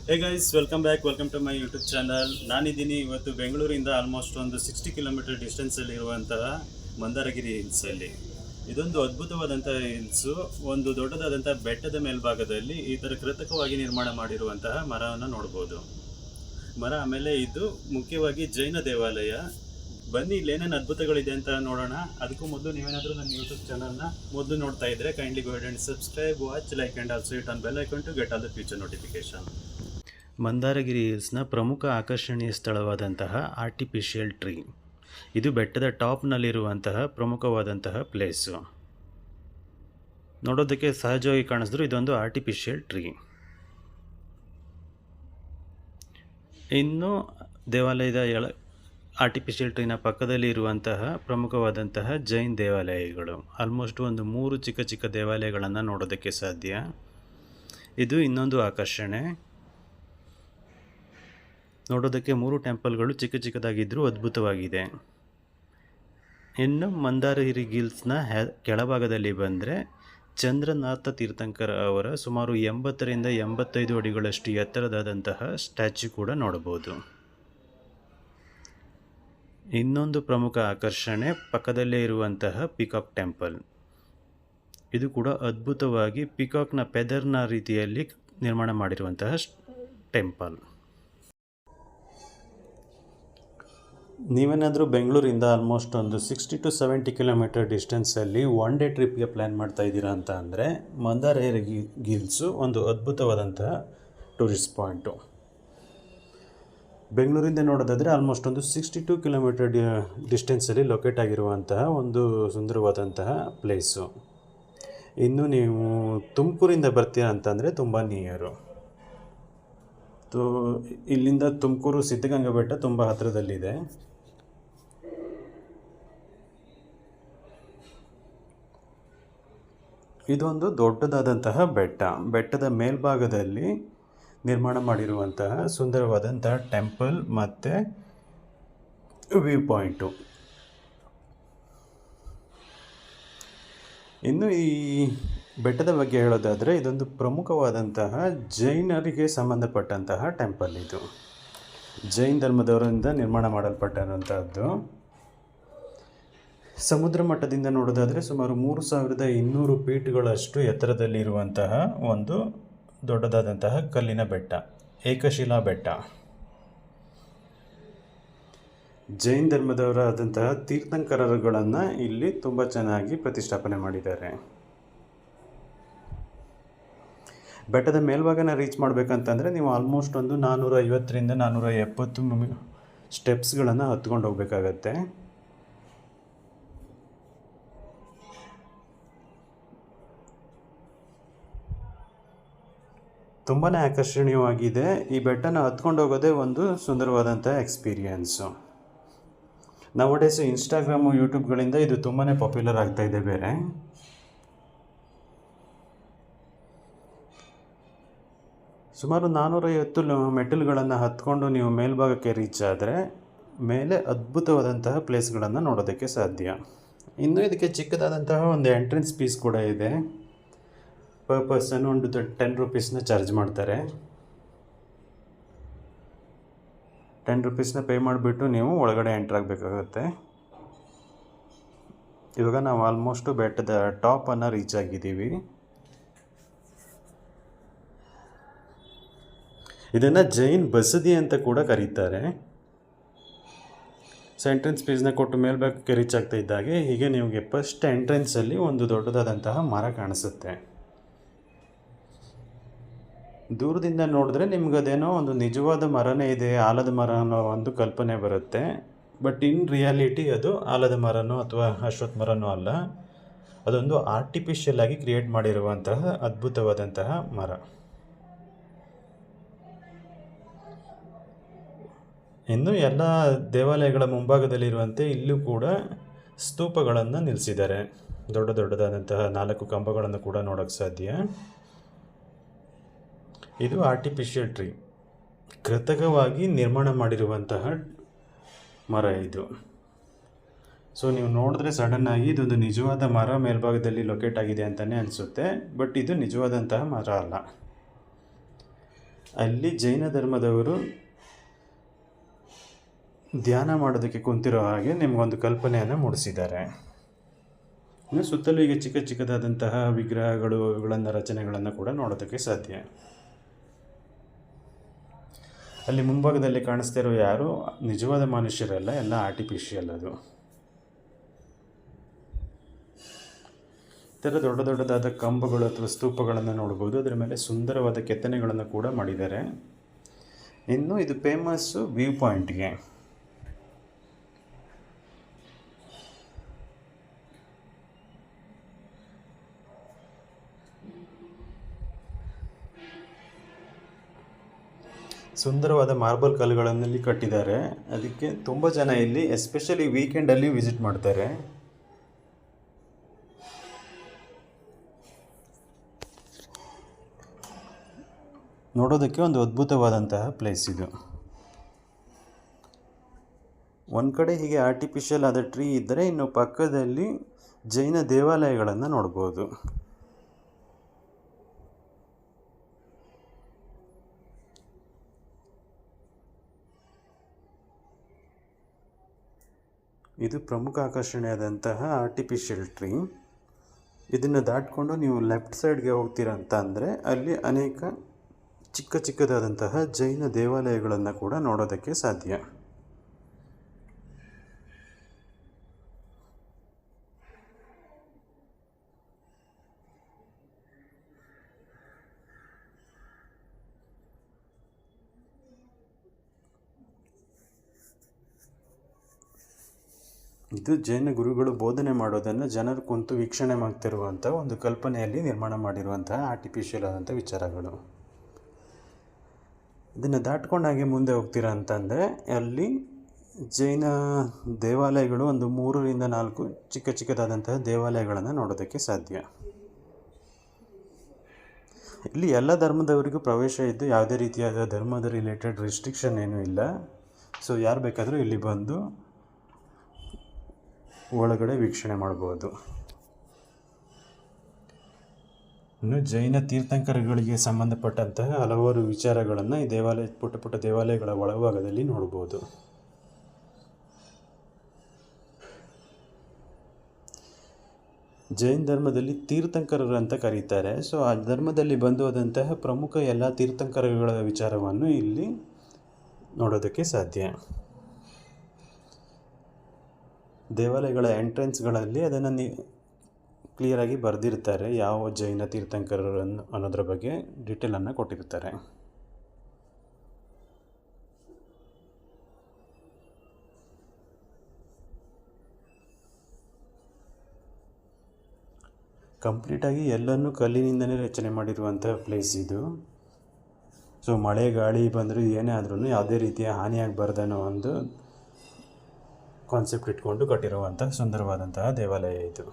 Hey guys, welcome to my YouTube channel. ನಾನಿದ್ದೀನಿ ಇವತ್ತು ಬೆಂಗಳೂರಿಂದ ಆಲ್ಮೋಸ್ಟ್ ಒಂದು 60 ಕಿಲೋಮೀಟರ್ ಡಿಸ್ಟೆನ್ಸಲ್ಲಿ ಇರುವಂತಹ ಮಂದಾರಗಿರಿ ಹಿಲ್ಸಲ್ಲಿ. ಇದೊಂದು ಅದ್ಭುತವಾದಂಥ ಹಿಲ್ಸು. ಒಂದು ದೊಡ್ಡದಾದಂಥ ಬೆಟ್ಟದ ಮೇಲ್ಭಾಗದಲ್ಲಿ ಈ ಥರ ಕೃತಕವಾಗಿ ನಿರ್ಮಾಣ ಮಾಡಿರುವಂತಹ ಮರವನ್ನು ನೋಡ್ಬೋದು. ಮರ ಆಮೇಲೆ ಇದು ಮುಖ್ಯವಾಗಿ ಜೈನ ದೇವಾಲಯ. ಬನ್ನಿ ಇಲ್ಲಿ ಏನೇನು ಅದ್ಭುತಗಳಿದೆ ಅಂತ ನೋಡೋಣ. ಅದಕ್ಕೂ ಮೊದಲು ನೀವೇನಾದರೂ ನನ್ನ ಯೂಟ್ಯೂಬ್ ಚಾನಲ್ನ ಮೊದಲು ನೋಡ್ತಾ ಇದ್ದರೆ kindly go ahead and subscribe, watch, like and also hit on bell icon to get all the future notification. Mandaragiri ಹಿಲ್ಸ್ನ ಪ್ರಮುಖ ಆಕರ್ಷಣೀಯ ಸ್ಥಳವಾದಂತಹ ಆರ್ಟಿಫಿಷಿಯಲ್ ಟ್ರೀ. ಇದು ಬೆಟ್ಟದ ಟಾಪ್ನಲ್ಲಿರುವಂತಹ ಪ್ರಮುಖವಾದಂತಹ ಪ್ಲೇಸು. ನೋಡೋದಕ್ಕೆ ಸಹಜವಾಗಿ ಕಾಣಿಸಿದ್ರು ಇದೊಂದು ಆರ್ಟಿಫಿಷಿಯಲ್ ಟ್ರೀ. ಇನ್ನು ದೇವಾಲಯದ ಆರ್ಟಿಫಿಷಿಯಲ್ ಟ್ರೀನ ಪಕ್ಕದಲ್ಲಿ ಇರುವಂತಹ ಪ್ರಮುಖವಾದಂತಹ ಜೈನ್ ದೇವಾಲಯಗಳು. ಆಲ್ಮೋಸ್ಟ್ ಒಂದು 3 ಚಿಕ್ಕ ಚಿಕ್ಕ ದೇವಾಲಯಗಳನ್ನು ನೋಡೋದಕ್ಕೆ ಸಾಧ್ಯ. ಇದು ಇನ್ನೊಂದು ಆಕರ್ಷಣೆ. ನೋಡೋದಕ್ಕೆ 3 ಟೆಂಪಲ್ಗಳು ಚಿಕ್ಕ ಚಿಕ್ಕದಾಗಿದ್ದರೂ ಅದ್ಭುತವಾಗಿದೆ. ಇನ್ನು ಮಂದಾರಗಿರಿ ಹಿಲ್ಸ್ನ ಕೆಳಭಾಗದಲ್ಲಿ ಬಂದರೆ ಚಂದ್ರನಾಥ ತೀರ್ಥಂಕರ ಅವರ ಸುಮಾರು 80ರಿಂದ 85 ಅಡಿಗಳಷ್ಟು ಎತ್ತರದಾದಂತಹ ಸ್ಟ್ಯಾಚ್ಯೂ ಕೂಡ ನೋಡಬಹುದು. ಇನ್ನೊಂದು ಪ್ರಮುಖ ಆಕರ್ಷಣೆ ಪಕ್ಕದಲ್ಲೇ ಇರುವಂತಹ ಪಿಕಾಕ್ ಟೆಂಪಲ್. ಇದು ಕೂಡ ಅದ್ಭುತವಾಗಿ ಪಿಕಾಕ್ನ ಫೆದರ್ನ ರೀತಿಯಲ್ಲಿ ನಿರ್ಮಾಣ ಮಾಡಿರುವಂತಹ ಟೆಂಪಲ್. ನೀವೇನಾದರೂ ಬೆಂಗಳೂರಿಂದ ಆಲ್ಮೋಸ್ಟ್ ಒಂದು 60 to 70 ಕಿಲೋಮೀಟರ್ ಡಿಸ್ಟೆನ್ಸಲ್ಲಿ ಒನ್ ಡೇ ಟ್ರಿಪ್ಗೆ ಪ್ಲ್ಯಾನ್ ಮಾಡ್ತಾ ಇದ್ದೀರಾ ಅಂತ ಅಂದರೆ ಮಂದಾರಗಿರಿ ಹಿಲ್ಸು ಒಂದು ಅದ್ಭುತವಾದಂತಹ ಟೂರಿಸ್ಟ್ ಪಾಯಿಂಟು. ಬೆಂಗಳೂರಿಂದ ನೋಡೋದಾದರೆ ಆಲ್ಮೋಸ್ಟ್ ಒಂದು 62 ಕಿಲೋಮೀಟರ್ ಡಿಸ್ಟೆನ್ಸಲ್ಲಿ ಲೊಕೇಟ್ ಆಗಿರುವಂತಹ ಒಂದು ಸುಂದರವಾದಂತಹ ಪ್ಲೇಸು. ಇನ್ನು ನೀವು ತುಮಕೂರಿಂದ ಬರ್ತೀರಾ ಅಂತಂದರೆ ತುಂಬ ನಿಯರು. ಇಲ್ಲಿಂದ ತುಮಕೂರು ಸಿದ್ಧಗಂಗಾ ಬೆಟ್ಟ ತುಂಬ ಹತ್ತಿರದಲ್ಲಿದೆ. ಇದೊಂದು ದೊಡ್ಡದಾದಂತಹ ಬೆಟ್ಟ. ಬೆಟ್ಟದ ಮೇಲ್ಭಾಗದಲ್ಲಿ ನಿರ್ಮಾಣ ಮಾಡಿರುವಂತಹ ಸುಂದರವಾದಂತಹ ಟೆಂಪಲ್ ಮತ್ತು ವ್ಯೂ ಪಾಯಿಂಟು. ಇನ್ನು ಈ ಬೆಟ್ಟದ ಬಗ್ಗೆ ಹೇಳೋದಾದರೆ ಇದೊಂದು ಪ್ರಮುಖವಾದಂತಹ ಜೈನರಿಗೆ ಸಂಬಂಧಪಟ್ಟಂತಹ ಟೆಂಪಲ್. ಇದು ಜೈನ್ ಧರ್ಮದವರಿಂದ ನಿರ್ಮಾಣ ಮಾಡಲ್ಪಟ್ಟಂಥದ್ದು. ಸಮುದ್ರ ಮಟ್ಟದಿಂದ ನೋಡೋದಾದರೆ ಸುಮಾರು 3200 ಫೀಟ್ಗಳಷ್ಟು ಎತ್ತರದಲ್ಲಿರುವಂತಹ ಒಂದು ದೊಡ್ಡದಾದಂತಹ ಕಲ್ಲಿನ ಬೆಟ್ಟ, ಏಕಶಿಲಾ ಬೆಟ್ಟ. ಜೈನ್ ಧರ್ಮದವರಾದಂತಹ ತೀರ್ಥಂಕರರುಗಳನ್ನು ಇಲ್ಲಿ ತುಂಬ ಚೆನ್ನಾಗಿ ಪ್ರತಿಷ್ಠಾಪನೆ ಮಾಡಿದ್ದಾರೆ. ಬೆಟ್ಟದ ಮೇಲ್ಭಾಗನ ರೀಚ್ ಮಾಡಬೇಕಂತಂದರೆ ನೀವು ಆಲ್ಮೋಸ್ಟ್ ಒಂದು 450ರಿಂದ 470 ಸ್ಟೆಪ್ಸ್ಗಳನ್ನು ಹತ್ಕೊಂಡು ಹೋಗಬೇಕಾಗತ್ತೆ. ತುಂಬಾ ಆಕರ್ಷಣೀಯವಾಗಿದೆ. ಈ ಬೆಟ್ಟನ ಹತ್ಕೊಂಡು ಹೋಗೋದೇ ಒಂದು ಸುಂದರವಾದಂಥ ಎಕ್ಸ್ಪೀರಿಯೆನ್ಸು. ನವಡೇಸು ಇನ್ಸ್ಟಾಗ್ರಾಮು, ಯೂಟ್ಯೂಬ್ಗಳಿಂದ ಇದು ತುಂಬಾ ಪಾಪ್ಯುಲರ್ ಆಗ್ತಾಯಿದೆ. ಬೇರೆ ಸುಮಾರು 450 ಮೆಟ್ಟಿಲುಗಳನ್ನು ಹತ್ಕೊಂಡು ನೀವು ಮೇಲ್ಭಾಗಕ್ಕೆ ರೀಚ್ ಆದರೆ ಮೇಲೆ ಅದ್ಭುತವಾದಂತಹ ಪ್ಲೇಸ್ಗಳನ್ನು ನೋಡೋದಕ್ಕೆ ಸಾಧ್ಯ. ಇನ್ನು ಇದಕ್ಕೆ ಚಿಕ್ಕದಾದಂತಹ ಒಂದು ಎಂಟ್ರೆನ್ಸ್ ಫೀಸ್ ಕೂಡ ಇದೆ. ಪರ್ ಪರ್ಸನ್ ಒಂದು 10 ರೂಪೀಸ್ನ ಚಾರ್ಜ್ ಮಾಡ್ತಾರೆ. 10 ರೂಪೀಸ್ನ ಪೇ ಮಾಡಿಬಿಟ್ಟು ನೀವು ಒಳಗಡೆ ಎಂಟ್ರ್ ಆಗಬೇಕಾಗತ್ತೆ. ಇವಾಗ ನಾವು ಆಲ್ಮೋಸ್ಟು ಬೆಟ್ಟದ ಟಾಪನ್ನು ರೀಚ್ ಆಗಿದ್ದೀವಿ. ಇದನ್ನು ಜೈನ್ ಬಸದಿ ಅಂತ ಕೂಡ ಕರೀತಾರೆ. ಸೊ ಎಂಟ್ರೆನ್ಸ್ ಫೀಸ್ನ ಕೊಟ್ಟು ಮೇಲ್ಭಾಗಕ್ಕೆ ರೀಚ್ ಆಗ್ತಾ ಇದ್ದಾಗೆ ಹೀಗೆ ನಿಮಗೆ ಫಸ್ಟ್ ಎಂಟ್ರೆನ್ಸಲ್ಲಿ ಒಂದು ದೊಡ್ಡದಾದಂತಹ ಮರ ಕಾಣಿಸುತ್ತೆ. ದೂರದಿಂದ ನೋಡಿದ್ರೆ ನಿಮ್ಗದೇನೋ ಒಂದು ನಿಜವಾದ ಮರನೇ ಇದೆ, ಆಲದ ಮರ ಅನ್ನೋ ಒಂದು ಕಲ್ಪನೆ ಬರುತ್ತೆ. ಬಟ್ ಇನ್ ರಿಯಾಲಿಟಿ ಅದು ಆಲದ ಮರನೋ ಅಥವಾ ಅಶ್ವತ್ಥ ಮರನೋ ಅಲ್ಲ, ಅದೊಂದು ಆರ್ಟಿಫಿಷಿಯಲ್ ಆಗಿ ಕ್ರಿಯೇಟ್ ಮಾಡಿರುವಂತಹ ಅದ್ಭುತವಾದಂತಹ ಮರ. ಇನ್ನು ಎಲ್ಲ ದೇವಾಲಯಗಳ ಮುಂಭಾಗದಲ್ಲಿರುವಂತೆ ಇಲ್ಲೂ ಕೂಡ ಸ್ತೂಪಗಳನ್ನು ನಿಲ್ಲಿಸಿದ್ದಾರೆ. ದೊಡ್ಡದಾದಂತಹ 4 ಕಂಬಗಳನ್ನು ಕೂಡ ನೋಡೋಕ್ಕೆ ಸಾಧ್ಯ. ಇದು ಆರ್ಟಿಫಿಷಿಯಲ್ ಟ್ರೀ, ಕೃತಕವಾಗಿ ನಿರ್ಮಾಣ ಮಾಡಿರುವಂತಹ ಮರ ಇದು. ಸೊ ನೀವು ನೋಡಿದ್ರೆ ಸಡನ್ನಾಗಿ ಇದೊಂದು ನಿಜವಾದ ಮರ ಮೇಲ್ಭಾಗದಲ್ಲಿ ಲೊಕೇಟ್ ಆಗಿದೆ ಅಂತಲೇ ಅನಿಸುತ್ತೆ. ಬಟ್ ಇದು ನಿಜವಾದಂತಹ ಮರ ಅಲ್ಲ. ಅಲ್ಲಿ ಜೈನ ಧರ್ಮದವರು ಧ್ಯಾನ ಮಾಡೋದಕ್ಕೆ ಕುಂತಿರೋ ಹಾಗೆ ನಿಮಗೊಂದು ಕಲ್ಪನೆಯನ್ನು ಮೂಡಿಸಿದ್ದಾರೆ. ಇನ್ನು ಸುತ್ತಲೂ ಈಗ ಚಿಕ್ಕ ಚಿಕ್ಕದಾದಂತಹ ವಿಗ್ರಹಗಳನ್ನು ರಚನೆಗಳನ್ನು ಕೂಡ ನೋಡೋದಕ್ಕೆ ಸಾಧ್ಯ. ಅಲ್ಲಿ ಮುಂಭಾಗದಲ್ಲಿ ಕಾಣಿಸ್ತಾ ಇರೋ ಯಾರು ನಿಜವಾದ ಮನುಷ್ಯರಲ್ಲ, ಎಲ್ಲ ಆರ್ಟಿಫಿಷಿಯಲ್. ಅದು ಈ ಥರ ದೊಡ್ಡ ದೊಡ್ಡದಾದ ಕಂಬಗಳು ಅಥವಾ ಸ್ತೂಪಗಳನ್ನು ನೋಡ್ಬೋದು. ಅದರ ಮೇಲೆ ಸುಂದರವಾದ ಕೆತ್ತನೆಗಳನ್ನು ಕೂಡ ಮಾಡಿದ್ದಾರೆ. ಇನ್ನು ಇದು ಫೇಮಸ್ಸು ವ್ಯೂ ಪಾಯಿಂಟ್ಗೆ. ಸುಂದರವಾದ ಮಾರ್ಬಲ್ ಕಲ್ಲುಗಳಲ್ಲಿ ಕಟ್ಟಿದ್ದಾರೆ. ಅದಕ್ಕೆ ತುಂಬ ಜನ ಇಲ್ಲಿ ಎಸ್ಪೆಷಲಿ ವೀಕೆಂಡಲ್ಲಿ ವಿಸಿಟ್ ಮಾಡ್ತಾರೆ. ನೋಡೋದಕ್ಕೆ ಒಂದು ಅದ್ಭುತವಾದಂತಹ ಪ್ಲೇಸ್ ಇದು. ಒಂದು ಕಡೆ ಹೀಗೆ ಆರ್ಟಿಫಿಷಿಯಲ್ ಆದ ಟ್ರೀ ಇದ್ದರೆ, ಇನ್ನು ಪಕ್ಕದಲ್ಲಿ ಜೈನ ದೇವಾಲಯಗಳನ್ನು ನೋಡ್ಬೋದು. ಇದು ಪ್ರಮುಖ ಆಕರ್ಷಣೆಯಾದಂತಹ ಆರ್ಟಿಫಿಷಿಯಲ್ ಟ್ರೀ. ಇದನ್ನು ದಾಟಿಕೊಂಡು ನೀವು ಲೆಫ್ಟ್ ಸೈಡ್ಗೆ ಹೋಗ್ತೀರ ಅಂತ ಅಂದರೆ ಅಲ್ಲಿ ಅನೇಕ ಚಿಕ್ಕ ಚಿಕ್ಕದಾದಂತಹ ಜೈನ ದೇವಾಲಯಗಳನ್ನು ಕೂಡ ನೋಡೋದಕ್ಕೆ ಸಾಧ್ಯ. ಇದು ಜೈನ ಗುರುಗಳು ಬೋಧನೆ ಮಾಡೋದನ್ನು ಜನರು ಕುಂತು ವೀಕ್ಷಣೆ ಮಾಡ್ತಿರುವಂಥ ಒಂದು ಕಲ್ಪನೆಯಲ್ಲಿ ನಿರ್ಮಾಣ ಮಾಡಿರುವಂತಹ ಆರ್ಟಿಫಿಷಿಯಲ್ ಆದಂಥ ವಿಚಾರಗಳು. ಇದನ್ನು ದಾಟ್ಕೊಂಡು ಹಾಗೆ ಮುಂದೆ ಹೋಗ್ತೀರಾ ಅಂತಂದರೆ ಅಲ್ಲಿ ಜೈನ ದೇವಾಲಯಗಳು ಒಂದು 3ರಿಂದ 4 ಚಿಕ್ಕ ಚಿಕ್ಕದಾದಂತಹ ದೇವಾಲಯಗಳನ್ನು ನೋಡೋದಕ್ಕೆ ಸಾಧ್ಯ. ಇಲ್ಲಿ ಎಲ್ಲ ಧರ್ಮದವರಿಗೂ ಪ್ರವೇಶ ಇದ್ದು ಯಾವುದೇ ರೀತಿಯಾದ ಧರ್ಮದ ರಿಲೇಟೆಡ್ ರಿಸ್ಟ್ರಿಕ್ಷನ್ ಏನೂ ಇಲ್ಲ. ಸೊ ಯಾರು ಬೇಕಾದರೂ ಇಲ್ಲಿ ಬಂದು ಒಳಗಡೆ ವೀಕ್ಷಣೆ ಮಾಡ್ಬೋದು. ಇನ್ನು ಜೈನ ತೀರ್ಥಂಕರಗಳಿಗೆ ಸಂಬಂಧಪಟ್ಟಂತಹ ಹಲವಾರು ವಿಚಾರಗಳನ್ನು ಈ ಪುಟ್ಟ ಪುಟ್ಟ ದೇವಾಲಯಗಳ ಒಳಭಾಗದಲ್ಲಿ ನೋಡ್ಬೋದು. ಜೈನ ಧರ್ಮದಲ್ಲಿ ತೀರ್ಥಂಕರರು ಅಂತ ಕರೀತಾರೆ. ಸೊ ಆ ಧರ್ಮದಲ್ಲಿ ಬಂದು ಹೋದಂತಹ ಪ್ರಮುಖ ಎಲ್ಲ ತೀರ್ಥಂಕರಗಳ ವಿಚಾರವನ್ನು ಇಲ್ಲಿ ನೋಡೋದಕ್ಕೆ ಸಾಧ್ಯ. ದೇವಾಲಯಗಳ ಎಂಟ್ರೆನ್ಸ್ಗಳಲ್ಲಿ ಅದನ್ನು ಕ್ಲಿಯರಾಗಿ ಬರೆದಿರ್ತಾರೆ, ಯಾವ ಜೈನ ತೀರ್ಥಂಕರರು ಅನ್ನೋದ್ರ ಬಗ್ಗೆ ಡೀಟೇಲನ್ನು ಕೊಟ್ಟಿರ್ತಾರೆ. ಕಂಪ್ಲೀಟಾಗಿ ಎಲ್ಲನೂ ಕಲ್ಲಿನಿಂದಲೇ ರಚನೆ ಮಾಡಿರುವಂಥ ಪ್ಲೇಸ್ ಇದು. ಸೊ ಮಳೆ ಗಾಳಿ ಬಂದರೂ ಏನೇ ಆದ್ರೂ ಯಾವುದೇ ರೀತಿಯ ಹಾನಿಯಾಗಬಾರ್ದನ್ನೋ ಒಂದು ಕಾನ್ಸೆಪ್ಟ್ ಇಟ್ಕೊಂಡು ಕಟ್ಟಿರುವಂಥ ಸುಂದರವಾದಂತಹ ದೇವಾಲಯ ಇದು.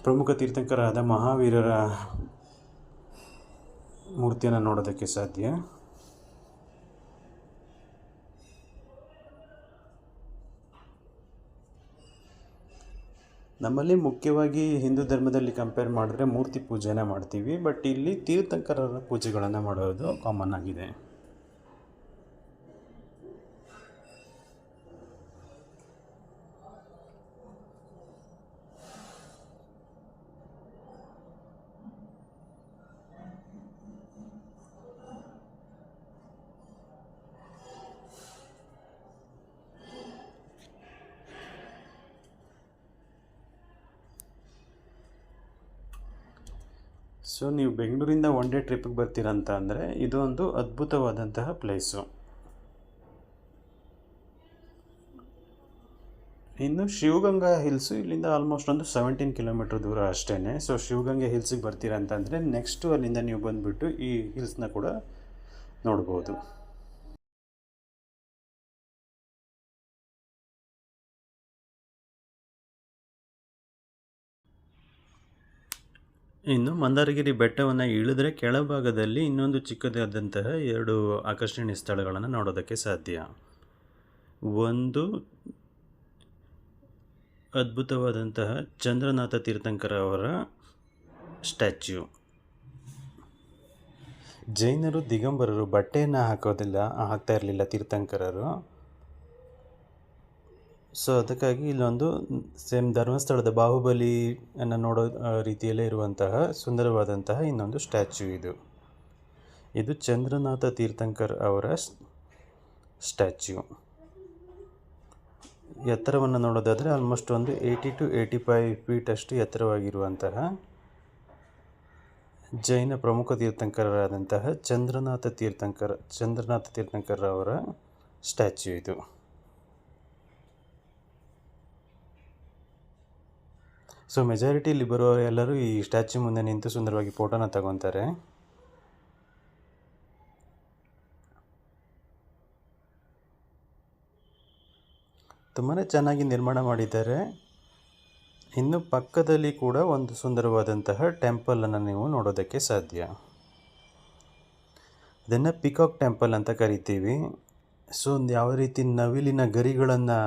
ಪ್ರಮುಖ ತೀರ್ಥಂಕರಾದ ಮಹಾವೀರರ ಮೂರ್ತಿಯನ್ನು ನೋಡೋದಕ್ಕೆ ಸಾಧ್ಯ. ನಮ್ಮಲ್ಲಿ ಮುಖ್ಯವಾಗಿ ಹಿಂದೂ ಧರ್ಮದಲ್ಲಿ ಕಂಪೇರ್ ಮಾಡಿದ್ರೆ ಮೂರ್ತಿ ಪೂಜೆನ ಮಾಡ್ತೀವಿ, ಬಟ್ ಇಲ್ಲಿ ತೀರ್ಥಂಕರರ ಪೂಜೆಗಳನ್ನು ಮಾಡೋದು ಕಾಮನ್ ಆಗಿದೆ. ಸೊ ನೀವು ಬೆಂಗಳೂರಿಂದ ಒನ್ ಡೇ ಟ್ರಿಪ್ಪಿಗೆ ಬರ್ತೀರಂತ ಅಂದರೆ ಇದೊಂದು ಅದ್ಭುತವಾದಂತಹ ಪ್ಲೇಸು. ಇನ್ನು ಶಿವಗಂಗಾ ಹಿಲ್ಸು ಇಲ್ಲಿಂದ ಆಲ್ಮೋಸ್ಟ್ ಒಂದು 17 ಕಿಲೋಮೀಟ್ರ್ ದೂರ ಅಷ್ಟೇ. ಸೊ ಶಿವಗಂಗೆ ಹಿಲ್ಸಿಗೆ ಬರ್ತೀರಾ ಅಂತಂದರೆ ನೆಕ್ಸ್ಟು ಅಲ್ಲಿಂದ ನೀವು ಬಂದುಬಿಟ್ಟು ಈ ಹಿಲ್ಸ್ನ ಕೂಡ ನೋಡ್ಬೋದು. ಇನ್ನು ಮಂದಾರಗಿರಿ ಬೆಟ್ಟವನ್ನು ಇಳಿದ್ರೆ ಕೆಳಭಾಗದಲ್ಲಿ ಇನ್ನೊಂದು ಚಿಕ್ಕದಾದಂತಹ 2 ಆಕರ್ಷಣೀಯ ಸ್ಥಳಗಳನ್ನು ನೋಡೋದಕ್ಕೆ ಸಾಧ್ಯ. ಒಂದು ಅದ್ಭುತವಾದಂತಹ ಚಂದ್ರನಾಥ ತೀರ್ಥಂಕರ ಅವರ ಸ್ಟ್ಯಾಚ್ಯೂ, ಜೈನರು ದಿಗಂಬರರು ಬಟ್ಟೆಯನ್ನು ಹಾಕ್ತಾ ಇರಲಿಲ್ಲ ತೀರ್ಥಂಕರರು. ಸೊ ಅದಕ್ಕಾಗಿ ಇಲ್ಲೊಂದು ಸೇಮ್ ಧರ್ಮಸ್ಥಳದ ಬಾಹುಬಲಿಯನ್ನು ನೋಡೋ ರೀತಿಯಲ್ಲೇ ಇರುವಂತಹ ಸುಂದರವಾದಂತಹ ಇನ್ನೊಂದು ಸ್ಟ್ಯಾಚ್ಯೂ ಇದು ಚಂದ್ರನಾಥ ತೀರ್ಥಂಕರ್ ಅವರ ಸ್ಟ್ಯಾಚ್ಯೂ. ಎತ್ತರವನ್ನು ನೋಡೋದಾದರೆ ಆಲ್ಮೋಸ್ಟ್ ಒಂದು 80 to 85 ಫೀಟ್ ಅಷ್ಟು ಎತ್ತರವಾಗಿರುವಂತಹ ಜೈನ ಪ್ರಮುಖ ತೀರ್ಥಂಕರರಾದಂತಹ ಚಂದ್ರನಾಥ ತೀರ್ಥಂಕರ್ ಅವರ ಸ್ಟ್ಯಾಚ್ಯೂ ಇದು. ಸೊ ಮೆಜಾರಿಟಿ ಇಲ್ಲಿ ಬರುವವರು ಎಲ್ಲರೂ ಈ ಸ್ಟ್ಯಾಚ್ಯೂ ಮುಂದೆ ನಿಂತು ಸುಂದರವಾಗಿ ಫೋಟೋನ ತಗೊತಾರೆ. ತುಂಬಾ ಚೆನ್ನಾಗಿ ನಿರ್ಮಾಣ ಮಾಡಿದ್ದಾರೆ. ಇನ್ನು ಪಕ್ಕದಲ್ಲಿ ಕೂಡ ಒಂದು ಸುಂದರವಾದಂತಹ ಟೆಂಪಲನ್ನು ನೀವು ನೋಡೋದಕ್ಕೆ ಸಾಧ್ಯ. ಇದನ್ನು ಪಿಕಾಕ್ ಟೆಂಪಲ್ ಅಂತ ಕರಿತೀವಿ. ಸೊ ಯಾವ ರೀತಿ ನವಿಲಿನ ಗರಿಗಳನ್ನು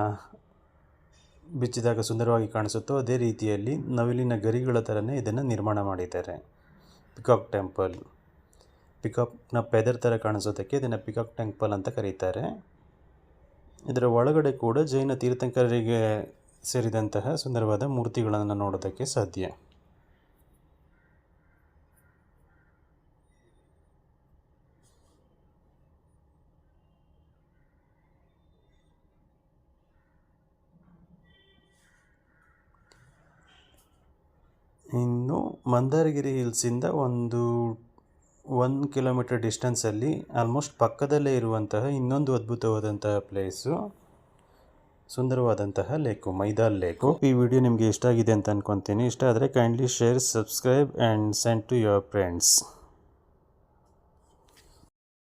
ಬಿಚ್ಚಿದಾಗ ಸುಂದರವಾಗಿ ಕಾಣಿಸುತ್ತೋ ಅದೇ ರೀತಿಯಲ್ಲಿ ನವಿಲಿನ ಗರಿಗಳ ಥರನೇ ಇದನ್ನು ನಿರ್ಮಾಣ ಮಾಡಿದ್ದಾರೆ. ಪಿಕಾಕ್ ಟೆಂಪಲ್, ಪಿಕಾಕ್ನ ಪೆದರ್ ಥರ ಕಾಣಿಸೋದಕ್ಕೆ ಇದನ್ನು ಪಿಕಾಕ್ ಟೆಂಪಲ್ ಅಂತ ಕರೀತಾರೆ. ಇದರ ಒಳಗಡೆ ಕೂಡ ಜೈನ ತೀರ್ಥಂಕರರಿಗೆ ಸೇರಿದಂತಹ ಸುಂದರವಾದ ಮೂರ್ತಿಗಳನ್ನು ನೋಡೋದಕ್ಕೆ ಸಾಧ್ಯ. ಇನ್ನು ಮಂದಾರಗಿರಿ ಹಿಲ್ಸಿಂದ ಒಂದು 1 ಕಿಲೋಮೀಟರ್ ಡಿಸ್ಟೆನ್ಸಲ್ಲಿ ಆಲ್ಮೋಸ್ಟ್ ಪಕ್ಕದಲ್ಲೇ ಇರುವಂತಹ ಇನ್ನೊಂದು ಅದ್ಭುತವಾದಂತಹ ಪ್ಲೇಸು ಸುಂದರವಾದಂತಹ ಲೇಕು, ಮೈದಾಲ್ ಲೇಕು. ಈ ವಿಡಿಯೋ ನಿಮಗೆ ಇಷ್ಟ ಆಗಿದೆ ಅಂತ ಅಂದ್ಕೊತೀನಿ. ಇಷ್ಟ ಆದರೆ kindly share, subscribe and send to your friends.